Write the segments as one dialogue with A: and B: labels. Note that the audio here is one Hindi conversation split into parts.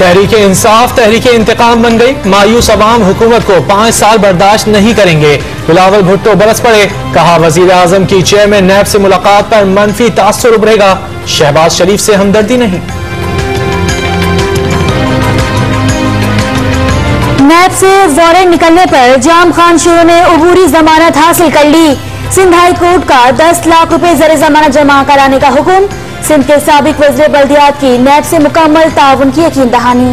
A: तहरीक इंसाफ तहरीक इंतकाम बन गई। मायूस अवाम हुकूमत को 5 साल बर्दाश्त नहीं करेंगे। बिलावल भुट्टो बरस पड़े, कहा वजीर आजम की चेयरमैन नैब से मुलाकात पर मनफी तासुर उभरेगा। शहबाज शरीफ से हमदर्दी नहीं।
B: नैब से वारंट निकलने पर जाम खान शोरों ने अबूरी जमानत हासिल कर ली। सिंध हाई कोर्ट का 10 लाख रुपए ज़र जमानत जमा कराने का हुक्म। सिंध के साबिक वज़ीर बल्दियात की नैब से मुकम्मल ताउन की यकीन दहानी।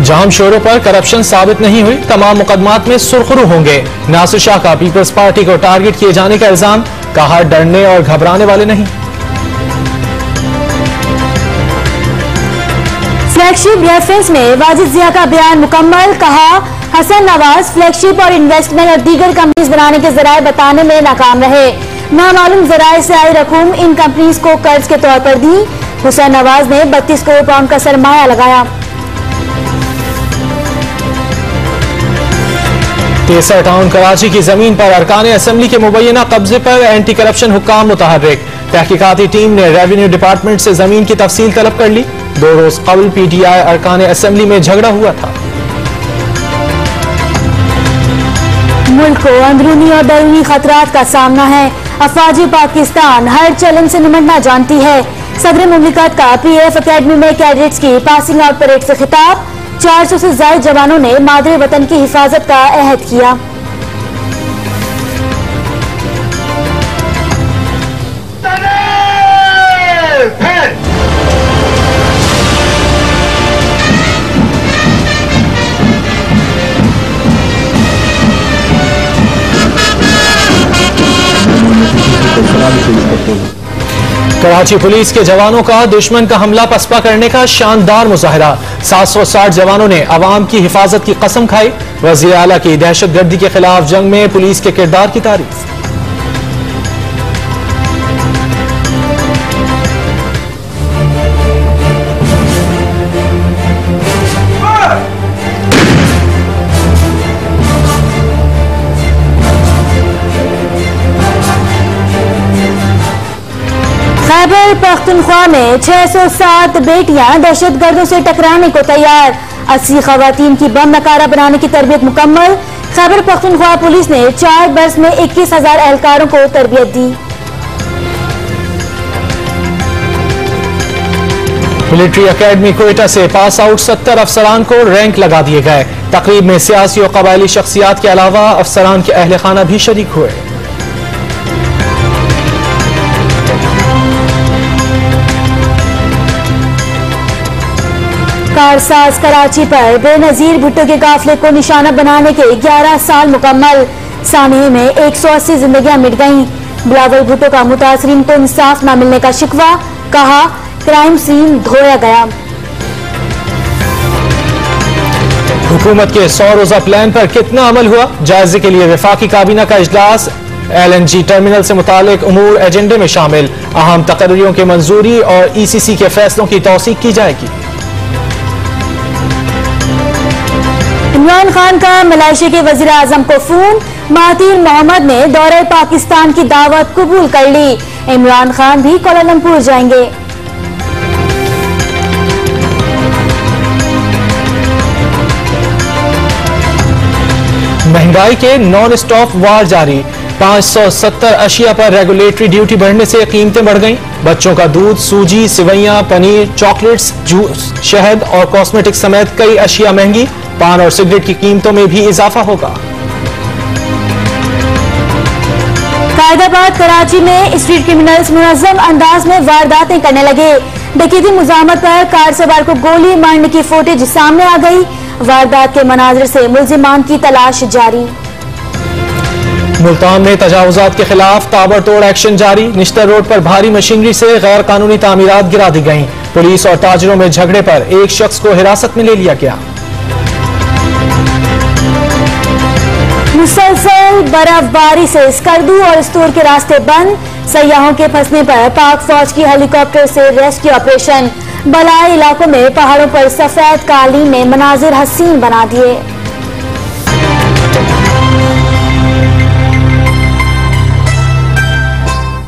A: जाम शोरों पर करप्शन साबित नहीं हुई, तमाम मुकदमात में सुरखरू होंगे। नासिर शाह का पीपल्स पार्टी को टारगेट किए जाने का इल्जाम, कहा डरने और घबराने वाले नहीं।
B: फ्लैगशिप रेफरेंस में वाजिद जिया का बयान मुकम्मल, कहा हसन नवाज फ्लैगशिप और इन्वेस्टमेंट और दीगर कंपनीज बनाने के जराये बताने में नाकाम रहे। नामालूम जराये से आई रकूम इन कंपनीज को कर्ज के तौर पर दी। हुसैन नवाज ने 32 करोड़ पाउंड का सरमाया लगाया।
A: तेसर टाउन कराची की जमीन पर अरकान असेंबली के मुबैना कब्जे पर एंटी करप्शन हुक्काम मुतहर्रिक। तहकीकाती टीम ने रेवेन्यू डिपार्टमेंट से जमीन की तफसील तलब कर ली। 2 रोज कबल PTI अरकान असेंबली में झगड़ा हुआ था।
B: मुल्क को अंदरूनी और बैरूनी खतरात का सामना है। अफवाज पाकिस्तान हर चैलेंज से निमटना जानती है। सदर मुमलिकत का PAF अकेडमी में कैडेट्स की पासिंग आउट परेड से खिताब। 400 से ज्यादा जवानों ने मादरे वतन की हिफाजत का अहद किया।
A: कराची पुलिस के जवानों का दुश्मन का हमला पसपा करने का शानदार मुजाहरा। 760 जवानों ने अवाम की हिफाजत की कसम खाई। वज़ीर आला की दहशतगर्दी के खिलाफ जंग में पुलिस के किरदार की तारीफ।
B: खैबर पख्तूनख्वा में 607 बेटियां दहशतगर्दों से टकराने को तैयार। 80 खवातीन की बम नकारा बनाने की तरबियत मुकम्मल। खैबर पख्तूनख्वा पुलिस ने 4 बरस में 21,000 एहलकारों को तरबियत दी।
A: मिलिट्री अकेडमी क्वेटा से पास आउट 70 अफसरान को रैंक लगा दिए गए। तकरीब में सियासी और कबायली शख्सियात के अलावा अफसरान के अहल खाना भी शरीक हुए।
B: कारसाज कराची पर बेनजीर भुट्टो के काफिले को निशाना बनाने के 11 साल मुकम्मल। सानहे में 180 जिंदगियां मिट गईं। बिलावल भुट्टो का मुतासरीन को इंसाफ न मिलने का शिकवा, कहा क्राइम सीन धोया गया।
A: हुकूमत के 100 रोजा प्लान पर कितना अमल हुआ, जायजे के लिए वफाकी काबीना का इजलास। LNG टर्मिनल से मुतालिक उमूर एजेंडे में शामिल। अहम तकर्रियों की मंजूरी और ECC के फैसलों की तौसीक की जाएगी।
B: इमरान खान का मलेशिया के वजीर आजम को फोन। महातीर मोहम्मद ने दौरे पाकिस्तान की दावत कबूल कर ली। इमरान खान भी कोलालमपुर जाएंगे।
A: महंगाई के नॉन स्टॉप वार जारी। 570 अशिया पर रेगुलेटरी ड्यूटी बढ़ने से कीमतें बढ़ गईं। बच्चों का दूध, सूजी, सिवैयां, पनीर, चॉकलेट्स, जूस, शहद और कॉस्मेटिक समेत कई अशिया महंगी। पान और सिगरेट की कीमतों में भी इजाफा होगा।
B: कायदाबाद कराची में स्ट्रीट क्रिमिनल्स मुनज़्ज़म अंदाज में वारदातें करने लगे। डकैती मुज़ाहमत पर कार सवार को गोली मारने की फुटेज सामने आ गई। वारदात के मनाजिर से मुल्जिमान की तलाश जारी।
A: मुल्तान में तजावुजात के खिलाफ ताबड़तोड़ एक्शन जारी। निश्तर रोड पर भारी मशीनरी से गैर कानूनी तामीरात गिरा दी गईं। पुलिस और ताजिरों में झगड़े पर एक शख्स को हिरासत में ले लिया गया।
B: मुसलसल बर्फबारी से स्कर्दू और स्तूर के रास्ते बंद। सयाहों के फंसने पर पाक फौज की हेलीकॉप्टर से रेस्क्यू ऑपरेशन। बलाई इलाकों में पहाड़ों पर सफेद कालीन ने मनाजिर हसीन बना दिए।